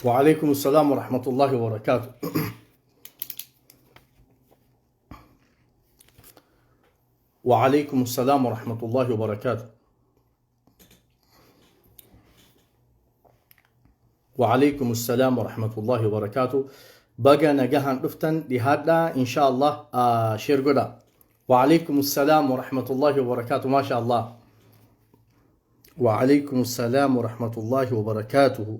وعليكم السلام ورحمة الله وبركاته. وعليكم السلام ورحمة الله وبركاته. وعليكم السلام ورحمة الله وبركاته. بقى نجاهن رفتن لهذا إن شاء الله شير قدا. وعليكم السلام ورحمة الله وبركاته. ما شاء الله. وعليكم السلام ورحمة الله وبركاته.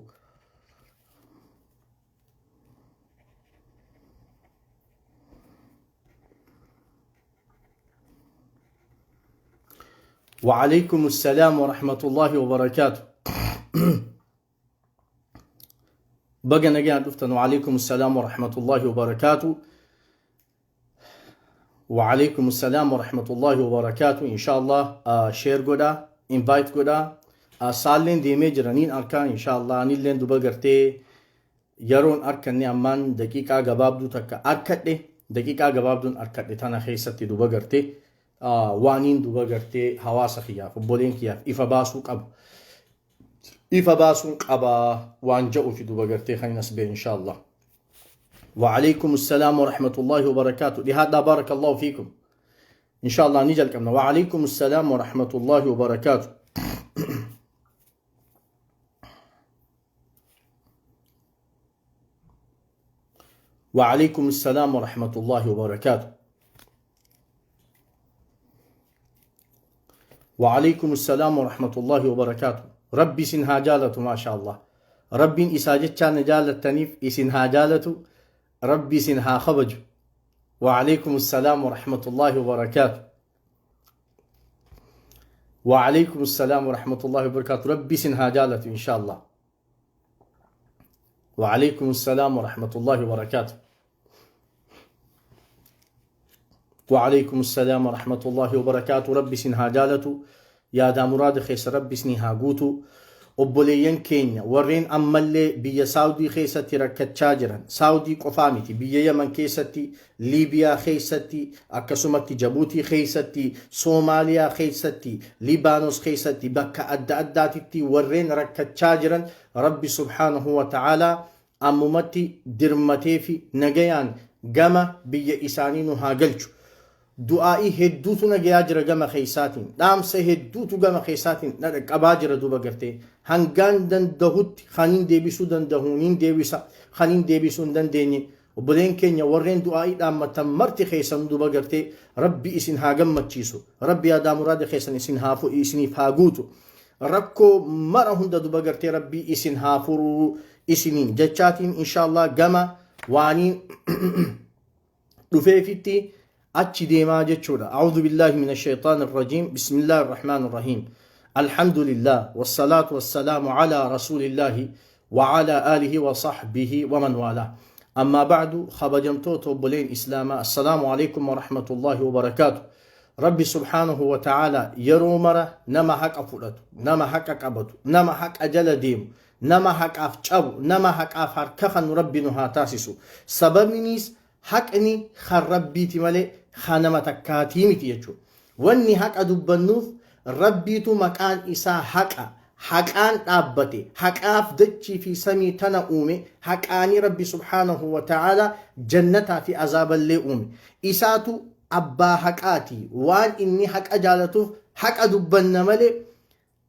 وعليكم السلام ورحمة الله وبركاته. بقى نجاهن رفتن. وعليكم السلام ورحمة الله وبركاته. وعليكم السلام ورحمة الله وبركاته. إن شاء الله شير قدا invite قدا سالين ديمي جرانين أركان إن شاء الله نيلين دوبا قرتي يرون أركان ني أمان دقيقة قبابدو تكا أركت دي دقيقة قبابدون أركت دي تانا خيستي دوبا قرتي وانين دوبا قرتي حواسا خياف بولين خياف إفا باسوك أبا وانجأو في دوبا قرتي خينا نسبي إن شاء الله. وعليكم السلام ورحمة الله وبركاته. لهذا بارك الله فيكم إن شاء الله نجل كمنا. وعليكم السلام ورحمة الله وبركاته. وعليكم السلام ورحمة الله وبركاته. وعليكم السلام ورحمة الله وبركاته. ربي سنها جالته ما شاء الله. ربي إساجت كان جالة تنيف إسنها جالته ربي سنها خبج. وعليكم السلام ورحمة الله وبركاته. وعليكم السلام ورحمة الله وبركاته. ربي سنها جالته إن شاء الله. وعليكم السلام ورحمة الله وبركاته. وعليكم السلام ورحمة الله وبركاته. ربي سنها جالته يا دا مراد خيس ربي سنها قوتو obboleeyyan keenya warreen ammallee biyya saawdii keessatti rakkachaa jiran saawdii qofaa miti biyya yaman keessatti liibiyaa keessatti akkasumatti jabuutii keessatti soomaaliyaa keessatti liibaanos keessatti bakka adda addaatitti warreen rakkachaa jiran rabbi subhaanahu wa ta'aalaa ammumatti dirmatee fi nagayaan gama biyya isaanii nu haa galchu. du'aa'ii hedduutu nagayaa jira gama keeysaatiin dhaamsa hedduutu gama keeysaatiin qabaa jira duba gartee hangaan dandahutti kaniin deebisuu dandahuuniin deebisa kaniin deebisuu hin dandeenye obboleen keenya warreen du'aa'ii dhaammatan marti keessan duba gartee rabbi isin haa gammachiisu rabbi yaadaa muraada keessan isiniif haa guutu rakkoo mara hunda duba gartee rabbi isin haa furuu isiniin jechaatiin inshaallah gama waaniin dhufeefitti أتش ديما جتشودا. أعوذ بالله من الشيطان الرجيم. بسم الله الرحمن الرحيم. الحمد لله والصلاة والسلام على رسول الله وعلى آله وصحبه ومن والاه. أما بعد خبجمتو بولين إسلاما. السلام عليكم ورحمة الله وبركاته. ربي سبحانه وتعالى يرومرة نما حق أفولت نما حق أقبض نما حق أجل ديم نما حق أفجأو نما حق أفار كخن ربي نها تاسسو سبب منيس حقني خربيتي مالي خانما تكاتيمتي يجو واني حق أدبنوف ربيتو مكان إسا حقان أبتي حقاف دجي في سمي تنأومي حقاني ربي سبحانه وتعالى جنتا في عذاب اللي أومي إساتو أبا حقاتي وان إني حق أجالتو حق أدبن مالي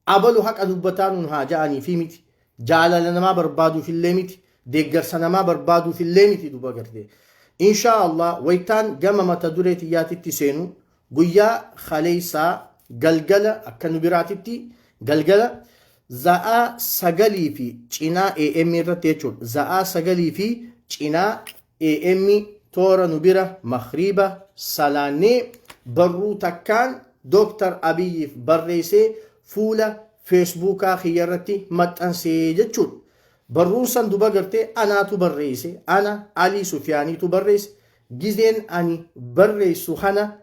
أبلو حق أدبتانون هاجاني في متي جالنا ما بربادو في الليمتي ديگر سنما بربادو في الليمتي دوبا قرده إن شاء الله ويتان جمع تدوريتيات التسينو قويا خليسا قلقلة أكنو براتبتي قلقلة زاء سقلي في چنا AMI رتيچول زاء سقلي في چنا AMI تورا نبرة مخريبة سالاني برو تكان دكتور أبي بريسي فولا فيسبوكا خيارتي متأنسي جتشول برروسان دوبا قرتي أنا تبريسي أنا علي سفياني تبريس جزين أني بريسو خانا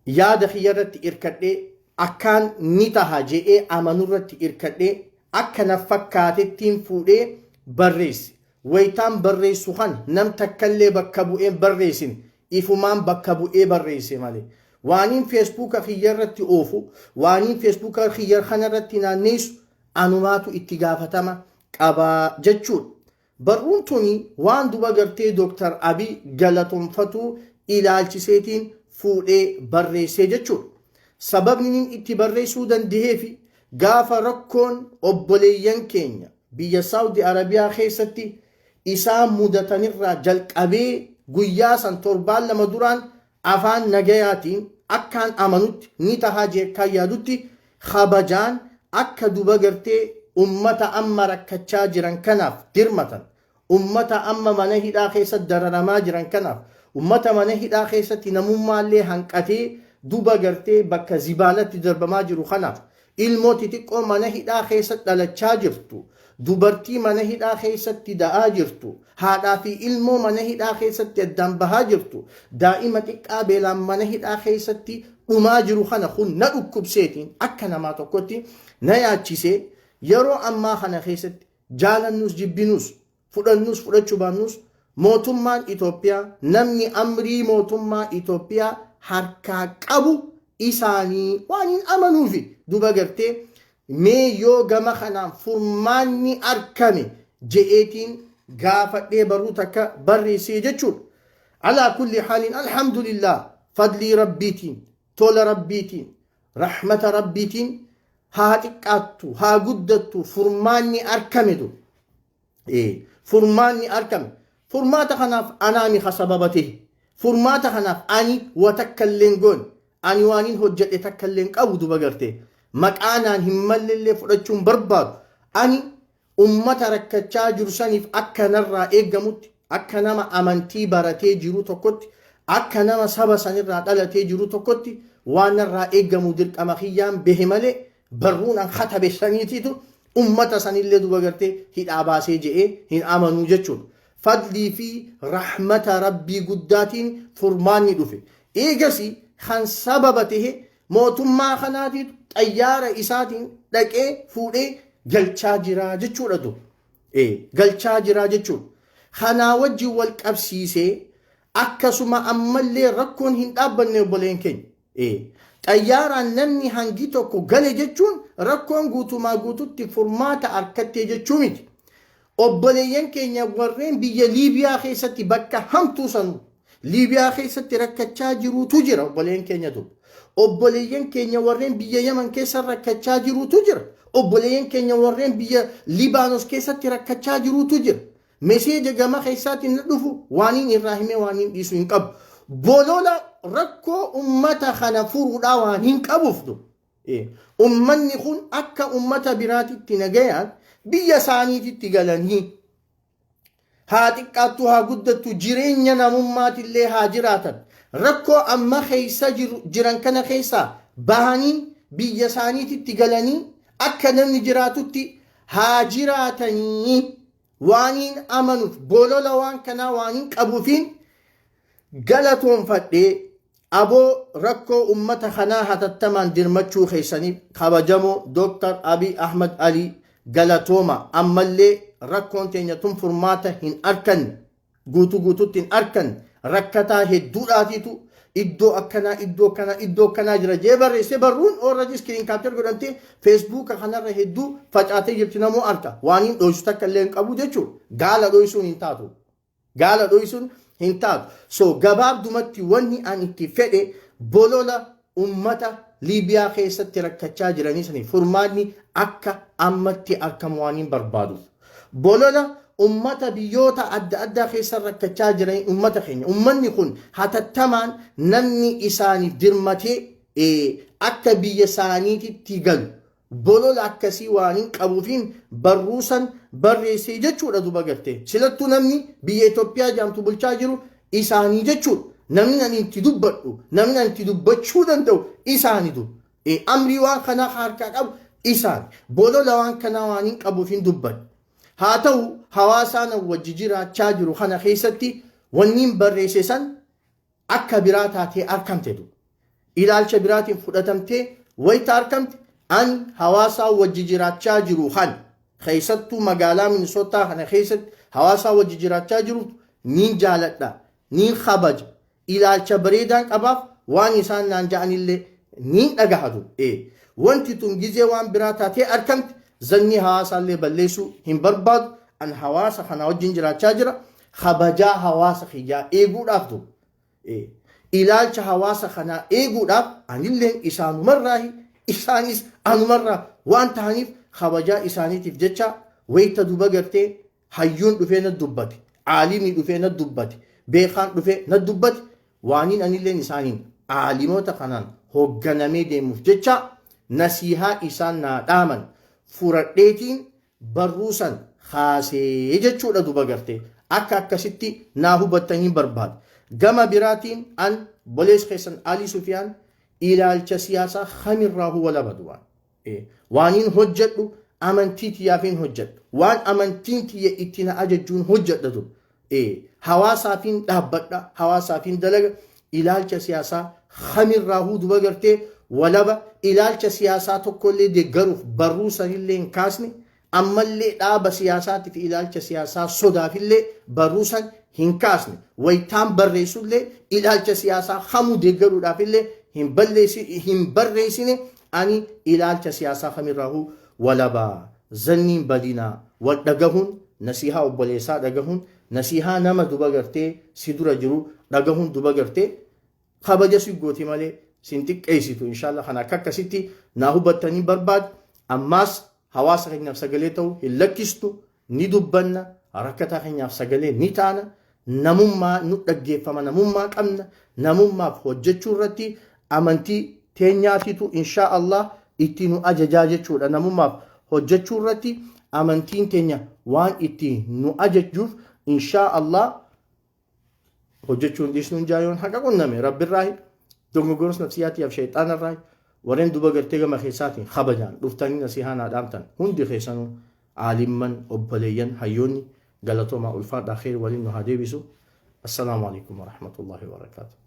ياد خيارت إركتي أكان نتاها جئي أمانورت إركتي أكنا فكاتي فودي بريس ويتان بريسو خان نم تكالي بكبوئي بريسين إفمان بكبوئي بريسي مالي وانين فيسبوكا خيارت أوفو وانين فيسبوكا خيار خانرت نانيسو أنوماتو اتقافتما qabaa jechuudha. Barruun tuni waan duba gartee Dr. Abiy galatoonfatu ilaalchiseetiin fuudhee barreessee jechuudha. Sababni itti barreessuu danda'eefi gaafa rakkoon obboleeyyan keenya biyya Saudi Arabiyaa keessatti isaan mudatanirraa jalqabee guyyaa san torbaan lama duraan afaan nagayaatiin akkaan amanutti ni tahaa jeekkaan yaadutti kabajaan akka duba gartee ummata amma rakkachaa jiran kanaaf dirmatan, ummata amma mana hidhaa keessatti dararamaa jiran kanaaf, ummata mana hidhaa keessatti namummaallee hanqatee duba gartee bakka zibaalatti darbamaa jiru kanaaf, ilmoo xixiqqoo mana hidhaa keessatti dhalachaa jirtu, dubartii mana hidhaa keessatti da'aa jirtu, haadhaa fi ilmoo mana hidhaa keessatti addaan bahaa jirtu, daa'ima xiqqaa beelaan mana hidhaa keessatti dhumaa jiru kana kun na dhukkubseetiin akka namaa tokkotti na yaachisee yeroo ammaa kana keessatti jaalannus jibbinus fudhannus fudhachuu baannus mootummaan Itoophiyaa namni amrii mootummaa Itoophiyaa harkaa qabu isaanii waan hin amanuufi duba gartee mee yoo gama kanaan furmaanni arkame je'eetiin gaafadhee barruu takka barreessee jechuudha. Alaa kulli haalin alhamdulillah fadlii rabbiitiin tola rabbiitiin rahmata rabbiitiin haa xiqqaattu haa guddattu furmaanni arkametu furmaanni arkame furmaata kanaaf anaami kasababate furmaata kanaaf ani watakkalleen goon ani waanin hojjedhe takkalleen qabu duba gartee maqaanaan hin mallillee fudhachuun barbaadu ani ummata rakkachaa jiru saniif akka narraa eeggamutti akka nama amantii baratee jiru tokkotti akka nama saba sanirraa dhalatee jiru tokkotti waan narraa eeggamu dirqama kiyyaan behe malee barruun an katabe saniitiitu ummata sanillee duba gartee hidhaa baasee je'ee hin amanuu jechuudha. Fadlii fi rahmata rabbii guddaatiin furmaanni dhufe. Eegasi kan sababa tahe mootummaa kanaatiitu xayyaara isaatiin dhaqee fuudhee galchaa jira jechuudha. Galchaa jira jechuudha. Kanaa wajjin wal qabsiisee akkasuma ammallee rakkoon hin dhaabbanne obboleen keenya. Xayyaaraan namni hangi tokko gale jechuun rakkoon guutumaa guututti furmaata harkattee jechuu miti. Obboleeyyan keenya warreen biyya Liibiyaa keessatti bakka hamtuu sanu Liibiyaa keessatti rakkachaa jirutu jira obboleeyyan keenyatu. Obboleeyyan keenya warreen biyya Yaman keessa rakkachaa jirutu jira. Obboleeyyan keenya warreen biyya Libaanos keessatti rakkachaa jirutu jira. Meseeja gama keessaatti na dhufu waaniin irraa himee waaniin dhiisu hin qabu. Bolola rakkoo ummata kana furuudhaa waan hin qabuuftu. Ummanni kun akka ummata biraatitti nagayaan biyya isaaniititti galanii haa xiqqaattu haa guddattu jireenya namummaatillee haa jiraatan. Rakkoo amma keessa jiran kana keessaa bahanii biyya isaaniititti galanii akka namni jiraatutti haa jiraatanii waaniin amanuuf bolola waan kanaa waaniin qabuufiin galatoonfadhee aboo rakkoo ummata kanaa hatattamaan dirmachuu keessaniif kabajamoo Dr. Abiy Ahmad Ali galatooma ammallee rakkoon teenya tun furmaata hin arkanne guutuutti hin arkanne rakkataa hedduudhaatiitu iddoo akkanaa jira jee barreessee barruun already screen capture godhamtee feesbuuka kanarra hedduu facaatee jirti namoo arka waaniin dho'isu takka illee hin qabu jechuudha. Gaala dho'isuun hin taatu. Gaala dho'isuun hin taatu. So gabaabdumatti wanni an itti fedhe bolola ummata Liibiyaa keessatti rakkachaa jiranii sanii furmaanni akka ammatti argamu waan hin barbaadu. Bolola ummata biyyoota adda addaa keessa rakkachaa jiranii ummata keenya. Ummanni kun hatattamaan namni isaaniif dirmatee akka biyya isaaniititti galu. Bolola akkasii waan hin qabuufiin barruusan barreessee jechuudha duba gartee. Silattuu namni biyya Itoophiyaa jedhamtu bulchaa jiru isaanii jechuudha. Namni ani itti dubbadhu, namni ani itti dubbachuu danda'u isaanitu. Amrii waan kanaa harkaa qabu isaan. Bolola waan kanaa waan hin qabuuf hin dubbadhu. Haa ta'u hawaasaan wajji jiraachaa jiru kana keessatti wanniin barreesse san akka biraa taatee argamteetu. Ilaalcha biraatiin fudhatamtee wayita argamte ani hawaasaa wajji jiraachaa jiru kan keessattuu magaalaa Minisootaa kana keessatti hawaasaa wajji jiraachaa jiru niin jaaladha, niin kabaja. Ilaalcha bareedaan qabaaf waan isaan naan ja'anillee niin dhagahatu. Wanti tun gizee waan biraa taatee argamte zanni hawaasaallee balleessuu hin barbaadu. An hawaasa kana wajjin jiraachaa jira. Kabajaa hawaasa kiyyaa eeguudhaaf dur ilaalcha hawaasa kanaa eeguudhaaf anilleen isaanumarraahi isaanis anumarraa waan ta'aniif kabajaa isaaniitiif jecha wayita duba gartee hayyuun dhufee na dubbate, aalimii dhufee na dubbate, beekaan dhufee na dubbate, waaniin anilleen isaaniin aalimoota kanaan hoogganamee deemuuf jecha nasihaa isaan naa dhaaman furadheetiin barruusan kaasee jechuudha duba gartee. Akka akkasitti naa hubattanii barbaadu. Gama biraatiin an bolees keessan Ali Sufiyaan ilaalcha siyaasaa kamirraa huwa badu waaniin hojjedhu amantii tiyyaafin hojjedhu. Waan amantiin tiyya itti na ajajuun hojjedhatu. Hawaasaafin dhaabbadha, hawaasaafin dalaga. Ilaalcha siyaasaa kamirraa duba gartee walaba ilaalcha siyaasaa tokkollee deeggaruuf barruu sanillee hin kaasne. Ammallee dhaaba siyaasaatiif ilaalcha siyaasaa sodaafillee barruusan hin kaasne. Wayitaan barreessullee ilaalcha siyaasaa hamuu deeggaruudhaafillee hin barreessine. Ani ilaalcha siyaasaa kamirraahuu walabaa zanniin badinaa wal dhagahuun nasihaa obboleessaa dhagahuun nasihaa nama duba gartee si dura jiru dhagahuun duba gartee kabaja si gooti malee sin xiqqeessitu. Inshaallah kana akka akkasitti naa hubattanii barbaadu. Ammaas hawaasa keenyaaf sagalee ta'uu hin lakkistu ni dubbanna. Rakkataa keenyaaf sagalee ni taana. Namummaa nu dhaggeeffama, namummaa qabna. Namummaaf hojjechuu irratti amantii teenyaatitu inshaallah itti nu ajajaa jechuudha. Namummaaf hojjechuu irratti amantiin teenya waan itti nu ajajuuf inshaallah hojjechuun dhiisnuun jaayoon haqa qunname rabbirraahi dogoggoros nafsiyaatiif shayxaanarraahi. Warreen duba gartee gama keessaatiin kabajaan dhuftanii nasihaa naa dhaamtan hundi keessanuu aalimman obboleeyyan hayyoonni galatooma ulfaadhaa khayr waliin nu haa deebisu. Assalaamu alaikum warahmatullahi wabarakatuh.